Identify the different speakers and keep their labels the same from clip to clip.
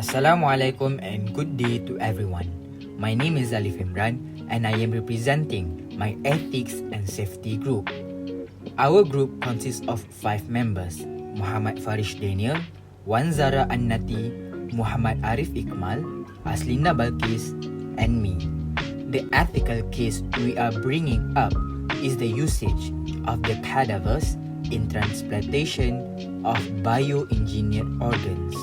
Speaker 1: Assalamualaikum and good day to everyone. My name is Alif Imran and I am representing my Ethics and Safety group. Our group consists of 5 members: Muhammad Farish Daniel, Wan Zara Annati, Muhammad Arif Ikmal, Aslina Balkis, and me. The ethical case we are bringing up is the usage of the cadavers in transplantation of bioengineered organs.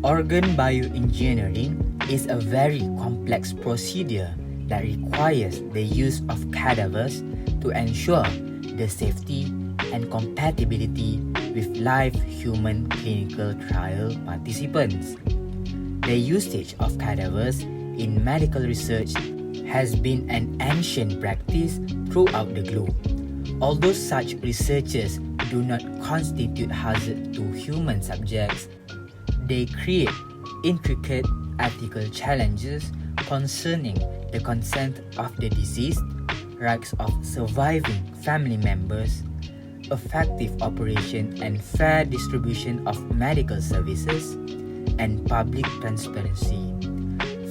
Speaker 1: Organ bioengineering is a very complex procedure that requires the use of cadavers to ensure the safety and compatibility with live human clinical trial participants. The usage of cadavers in medical research has been an ancient practice throughout the globe. Although such researches do not constitute hazard to human subjects, they create intricate ethical challenges concerning the consent of the deceased, rights of surviving family members, effective operation and fair distribution of medical services, and public transparency.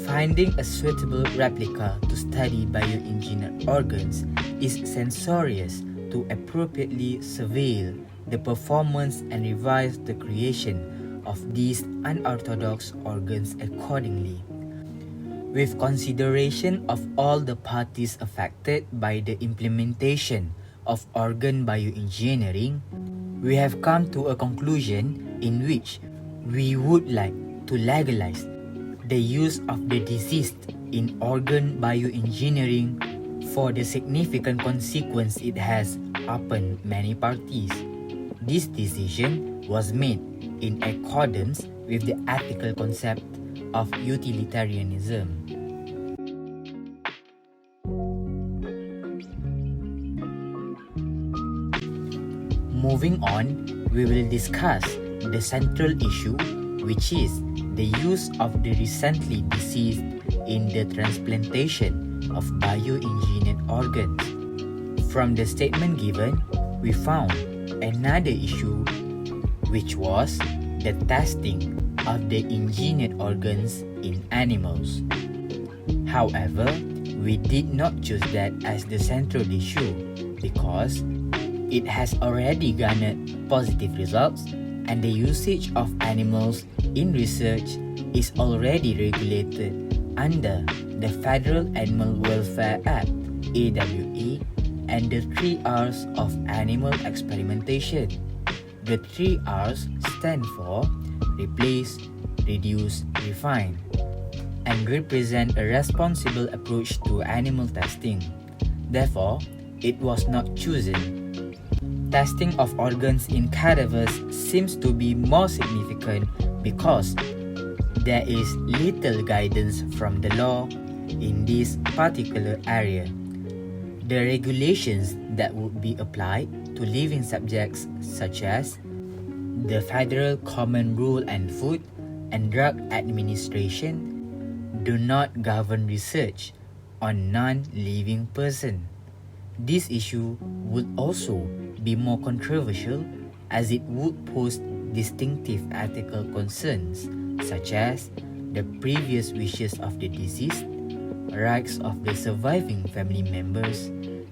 Speaker 1: Finding a suitable replica to study bioengineered organs is censorious to appropriately surveil the performance and revise the creation of these unorthodox organs accordingly. With consideration of all the parties affected by the implementation of organ bioengineering, we have come to a conclusion in which we would like to legalize the use of the deceased in organ bioengineering for the significant consequence it has upon many parties. This decision was made in accordance with the ethical concept of utilitarianism. Moving on, we will discuss the central issue, which is the use of the recently deceased in the transplantation of bioengineered organs. From the statement given, we found another issue, which was the testing of the engineered organs in animals. However, we did not choose that as the central issue because it has already garnered positive results and the usage of animals in research is already regulated under the Federal Animal Welfare Act (AWA) and the 3 R's of animal experimentation. The 3 R's stand for replace, reduce, refine, and represent a responsible approach to animal testing. Therefore, it was not chosen. Testing of organs in cadavers seems to be more significant because there is little guidance from the law in this particular area. The regulations that would be applied to living subjects such as the Federal Common Rule on Food and Drug Administration do not govern research on non-living person. This issue would also be more controversial as it would pose distinctive ethical concerns such as the previous wishes of the deceased, rights of the surviving family members,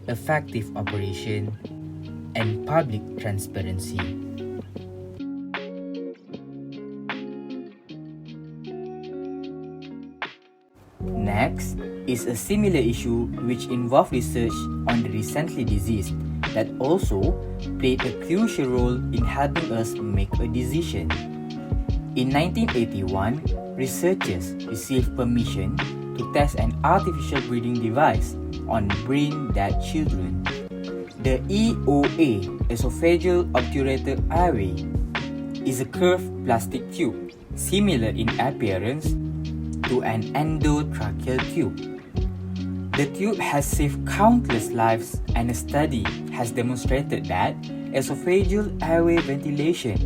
Speaker 1: effective operation, and public transparency. Next is a similar issue which involved research on the recently deceased that also played a crucial role in helping us make a decision. In 1981, researchers received permission to test an artificial breathing device on brain-dead children. The EOA, esophageal obturator airway, is a curved plastic tube, similar in appearance to an endotracheal tube. The tube has saved countless lives, and a study has demonstrated that esophageal airway ventilation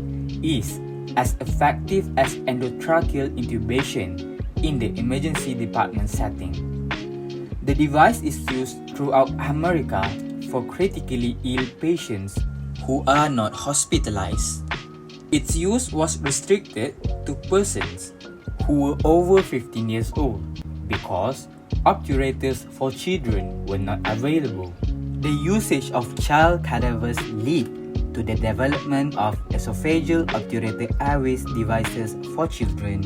Speaker 1: is as effective as endotracheal intubation in the emergency department setting. The device is used throughout America for critically ill patients
Speaker 2: who are not hospitalized. Its use was restricted to persons who were over 15 years old because obturators for children were not available. The usage of child cadavers led to the development of esophageal obturator airways devices for children.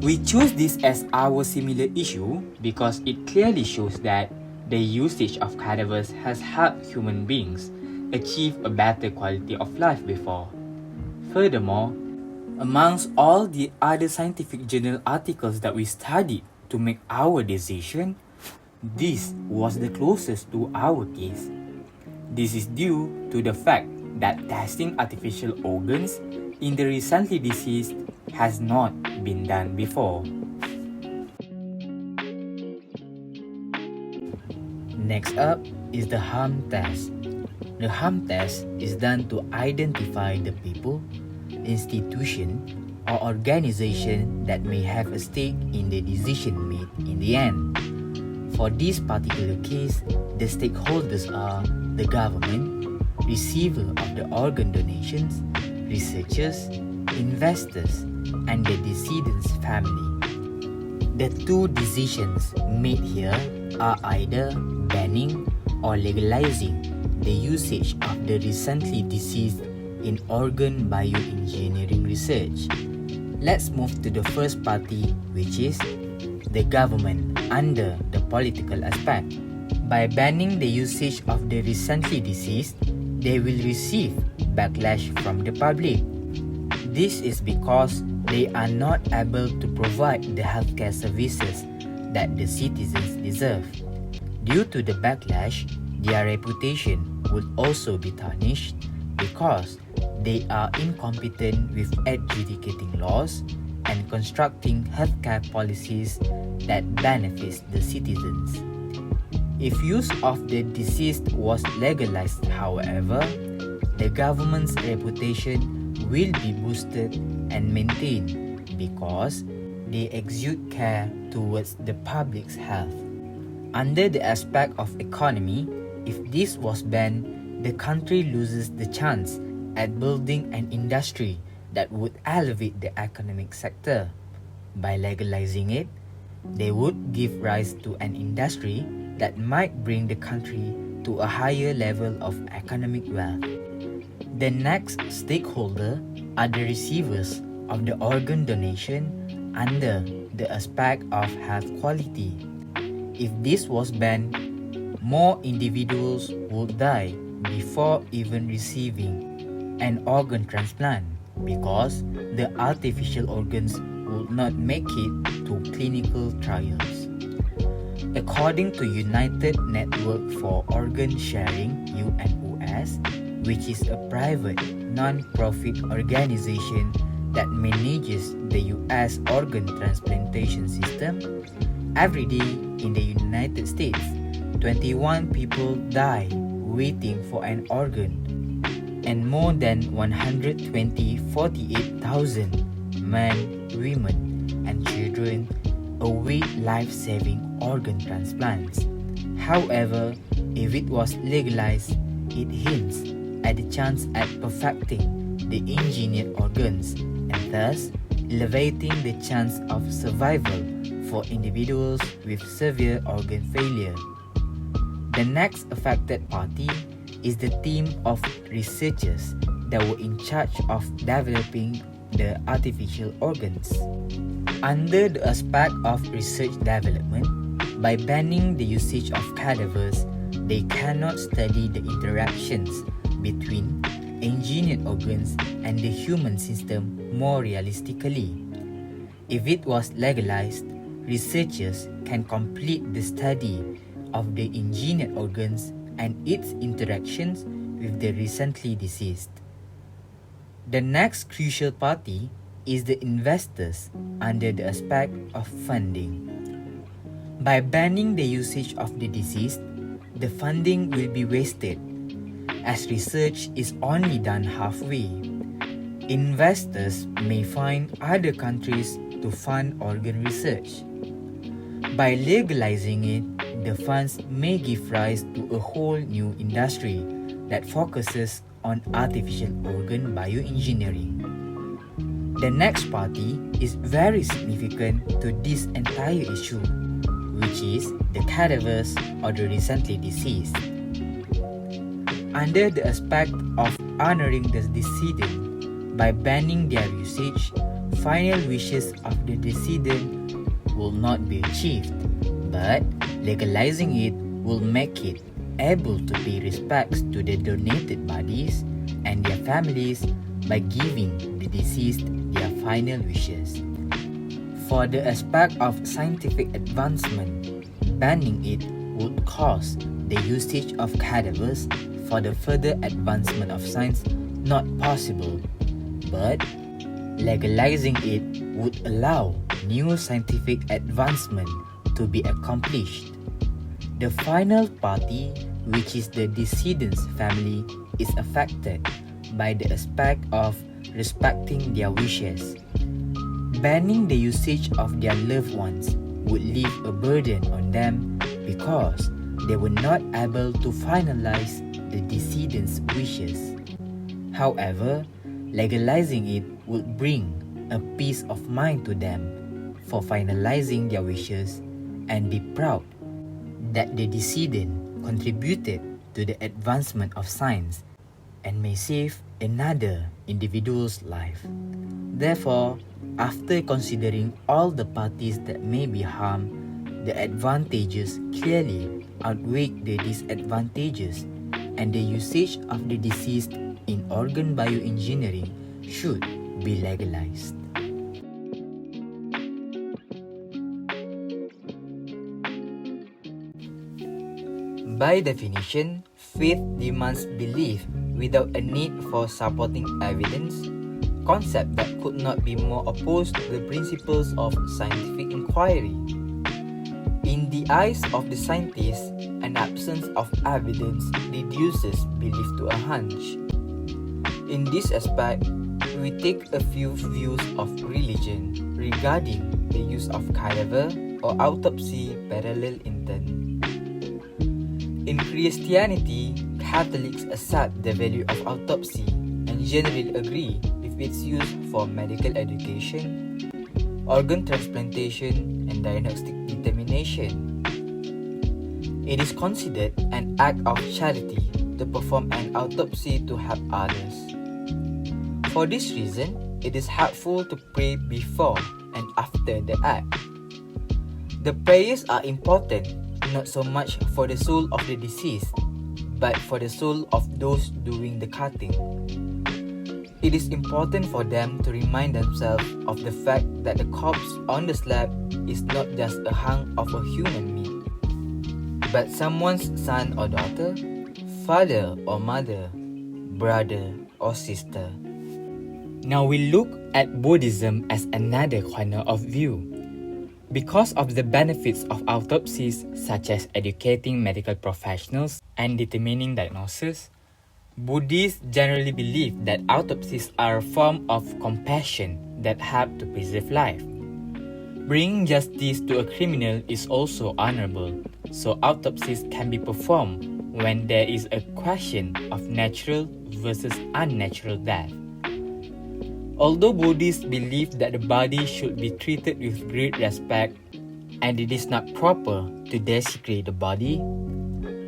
Speaker 2: We choose this as our similar issue because it clearly shows that the usage of cadavers has helped human beings achieve a better quality of life before. Furthermore, amongst all the other scientific journal articles that we studied to make our decision, this was the closest to our case. This is due to the fact that testing artificial organs in the recently deceased has not been done before.
Speaker 1: Next up is the harm test. The harm test is done to identify the people, institution, or organization that may have a stake in the decision made in the end. For this particular case, the stakeholders are the government, receiver of the organ donations, researchers, investors, and the decedent's family. The two decisions made here are either banning or legalizing the usage of the recently deceased in organ bioengineering research. Let's move to the first party, which is the government under the political aspect. By banning the usage of the recently deceased, they will receive backlash from the public. This is because they are not able to provide the healthcare services that the citizens deserve. Due to the backlash, their reputation will also be tarnished because they are incompetent with adjudicating laws and constructing healthcare policies that benefits the citizens. If use of the deceased was legalized, however, the government's reputation will be boosted and maintained because they exude care towards the public's health. Under the aspect of economy, if this was banned, the country loses the chance at building an industry that would elevate the economic sector. By legalizing it, they would give rise to an industry that might bring the country to a higher level of economic wealth. The next stakeholder are the receivers of the organ donation under the aspect of health quality. If this was banned, more individuals would die before even receiving an organ transplant because the artificial organs would not make it to clinical trials. According to United Network for Organ Sharing (UNOS), which is a private non-profit organization that manages the US organ transplantation system, every day in the United States, 21 people die waiting for an organ, and more than 148,000 men, women, and children await life-saving organ transplants. However, if it was legalized, it hints at the chance at perfecting the engineered organs and thus elevating the chance of survival for individuals with severe organ failure. The next affected party is the team of researchers that were in charge of developing the artificial organs. Under the aspect of research development, by banning the usage of cadavers, they cannot study the interactions between engineered organs and the human system more realistically. If it was legalized, researchers can complete the study of the engineered organs and its interactions with the recently deceased. The next crucial party is the investors under the aspect of funding. By banning the usage of the deceased, the funding will be wasted, as research is only done halfway. Investors may find other countries to fund organ research. By legalizing it, the funds may give rise to a whole new industry that focuses on artificial organ bioengineering. The next party is very significant to this entire issue, which is the cadavers or the recently deceased. Under the aspect of honoring the decedent by banning their usage, final wishes of the decedent will not be achieved, but legalizing it will make it able to pay respects to the donated bodies and their families by giving the deceased their final wishes. For the aspect of scientific advancement, banning it would cause the usage of cadavers for the further advancement of science not possible, but legalizing it would allow new scientific advancement to be accomplished. The final party, which is the decedent's family, is affected by the aspect of respecting their wishes. Banning the usage of their loved ones would leave a burden on them because they were not able to finalize the decedent's wishes. However, legalizing it would bring a peace of mind to them for finalizing their wishes and be proud that the decedent contributed to the advancement of science and may save another individual's life. Therefore, after considering all the parties that may be harmed, the advantages clearly outweigh the disadvantages, and the usage of the deceased in organ bioengineering should be legalized. By definition, faith demands belief without a need for supporting evidence, concept that could not be more opposed to the principles of scientific inquiry. In the eyes of the scientists, an absence of evidence reduces belief to a hunch. In this aspect, we take a few views of religion regarding the use of cadaver or autopsy parallel intent. In Christianity, Catholics accept the value of autopsy and generally agree with its use for medical education, organ transplantation, and diagnostic determination. It is considered an act of charity to perform an autopsy to help others. For this reason, it is helpful to pray before and after the act. The prayers are important not so much for the soul of the deceased, but for the soul of those doing the cutting. It is important for them to remind themselves of the fact that the corpse on the slab is not just a hunk of a human meat, but someone's son or daughter, father or mother, brother or sister. Now we look at Buddhism as another corner of view. Because of the benefits of autopsies, such as educating medical professionals and determining diagnosis, Buddhists generally believe that autopsies are a form of compassion that help to preserve life. Bringing justice to a criminal is also honorable, so autopsies can be performed when there is a question of natural versus unnatural death. Although Buddhists believe that the body should be treated with great respect and it is not proper to desecrate the body,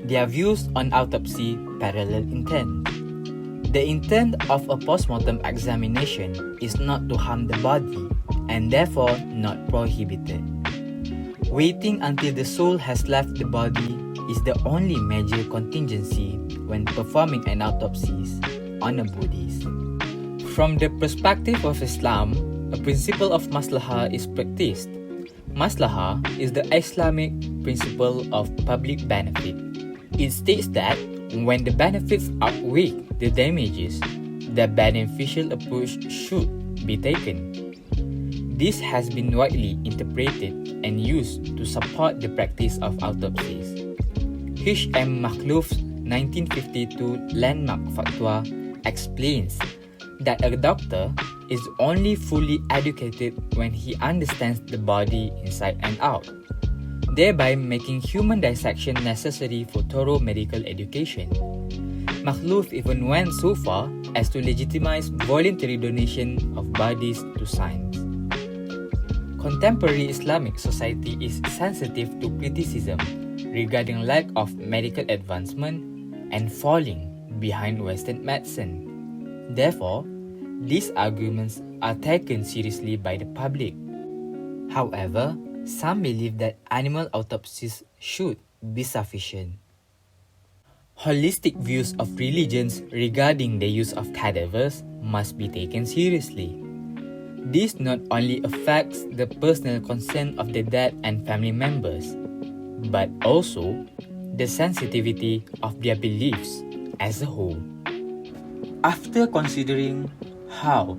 Speaker 1: their views on autopsy parallel intent. The intent of a postmortem examination is not to harm the body and therefore not prohibited. Waiting until the soul has left the body is the only major contingency when performing an autopsy on a Buddhist. From the perspective of Islam, a principle of maslahah is practiced. Maslahah is the Islamic principle of public benefit. It states that when the benefits outweigh the damages, the beneficial approach should be taken. This has been widely interpreted and used to support the practice of autopsies. H.M. Makhlouf's 1952 landmark fatwa explains that a doctor is only fully educated when he understands the body inside and out, thereby making human dissection necessary for thorough medical education.
Speaker 2: Makhlouf even went so far as to legitimize voluntary donation of bodies to science. Contemporary Islamic society is sensitive to criticism regarding lack of medical advancement and falling behind Western medicine. Therefore, these arguments are taken seriously by the public. However, some believe that animal autopsies should be sufficient. Holistic views of religions regarding the use of cadavers must be taken seriously. This not only affects the personal consent of the dead and family members, but also the sensitivity of their beliefs as a whole. After considering how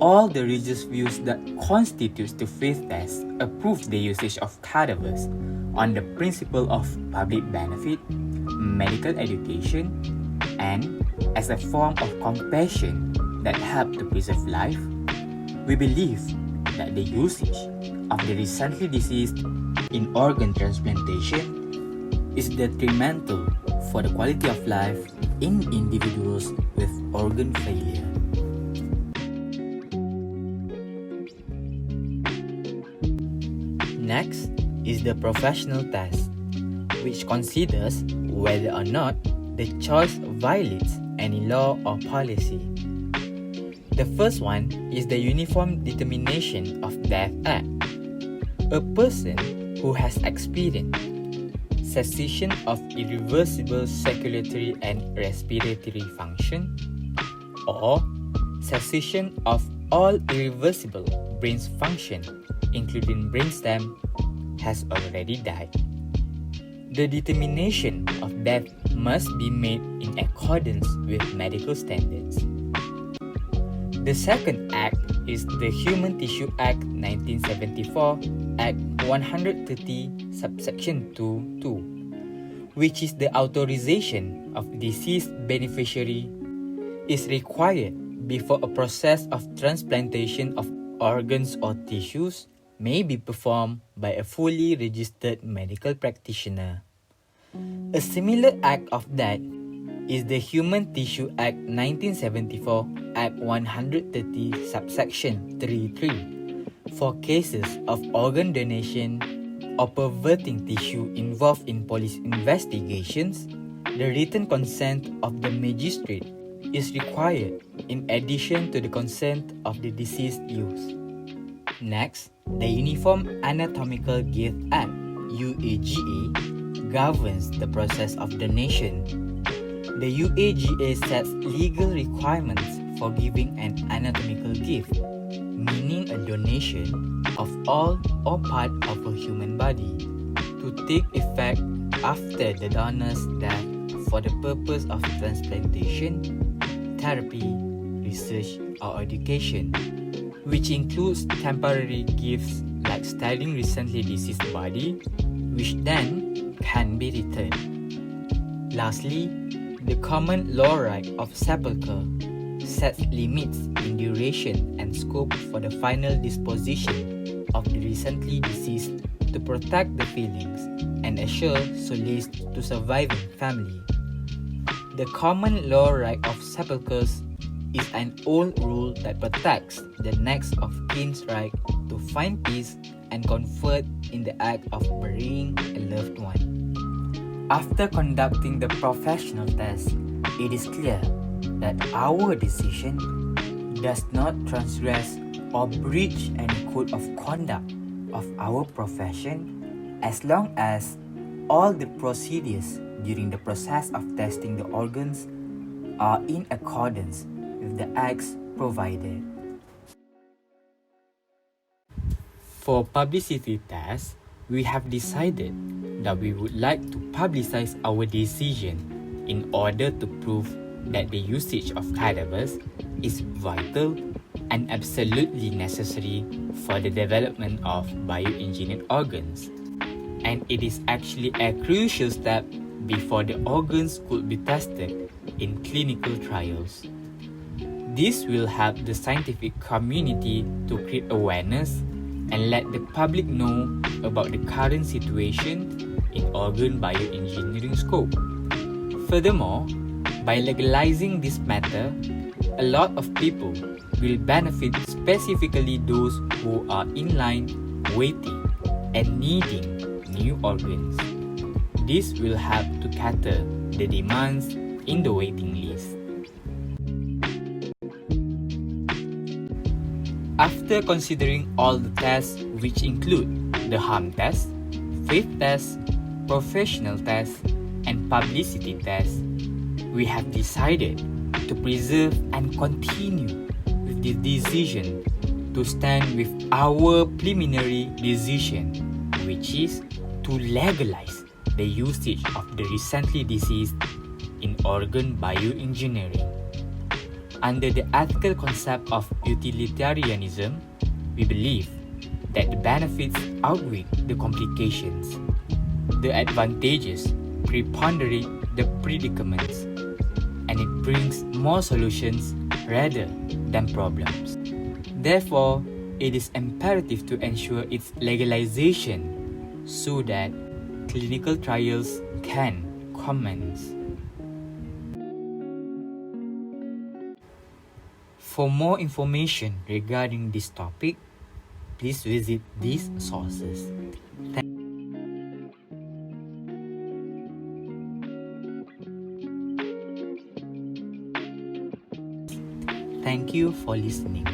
Speaker 2: all the religious views that constitutes the faith test approve the usage of cadavers on the principle of public benefit, medical education, and as a form of compassion that help to preserve life, we believe that the usage of the recently deceased in organ transplantation is detrimental for the quality of life in individuals with organ failure. Next is the professional test, which considers whether or not the choice violates any law or policy. The first one is the Uniform Determination of Death Act. A person who has experienced cessation of irreversible circulatory and respiratory function, or cessation of all irreversible brain function, including brainstem, has already died. The determination of death must be made in accordance with medical standards. The second act is the Human Tissue Act 1974, Act 130, subsection 2(2), which is the authorization of deceased beneficiary is required before a process of transplantation of organs or tissues may be performed by a fully registered medical practitioner. A similar act of that is the Human Tissue Act 1974, Act 130, subsection 3(3), for cases of organ donation or perverting tissue involved in police investigations. The written consent of the magistrate is required in addition to the consent of the deceased youth. Next, the Uniform Anatomical Gift Act (UAGA) governs the process of donation. The UAGA sets legal requirements for giving an anatomical gift, meaning a donation of all or part of a human body, to take effect after the donor's death for the purpose of transplantation, therapy, research, or education, which includes temporary gifts like styling recently deceased body, which then can be returned. Lastly, the common law right of sepulture sets limits in duration and scope for the final disposition of the recently deceased to protect the feelings and assure solace to surviving family. The common law right of sepulchres is an old rule that protects the next of kin's right to find peace and comfort in the act of burying a loved one. After conducting the professional test, it is clear that our decision does not transgress or breach any code of conduct of our profession as long as all the procedures during the process of testing the organs are in accordance with the acts provided. For publicity tests, we have decided that we would like to publicize our decision in order to prove that the usage of cadavers is vital and absolutely necessary for the development of bioengineered organs. And it is actually a crucial step before the organs could be tested in clinical trials. This will help the scientific community to create awareness and let the public know about the current situation in organ bioengineering scope. Furthermore, By legalizing this matter, a lot of people will benefit, specifically those who are in line, waiting, and needing new organs. This will help to cater the demands in the waiting list. After considering all the tests, which include the harm test, faith test, professional test, and publicity test, we have decided to preserve and continue with the decision to stand with our preliminary decision, which is to legalize the usage of the recently deceased in organ bioengineering. Under the ethical concept of utilitarianism, we believe that the benefits outweigh the complications. The advantages preponderate the predicaments, and it brings more solutions rather than problems. Therefore, it is imperative to ensure its legalization so that clinical trials can commence. For more information regarding this topic, please visit these sources. Thank you for listening.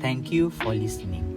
Speaker 2: Thank you for listening.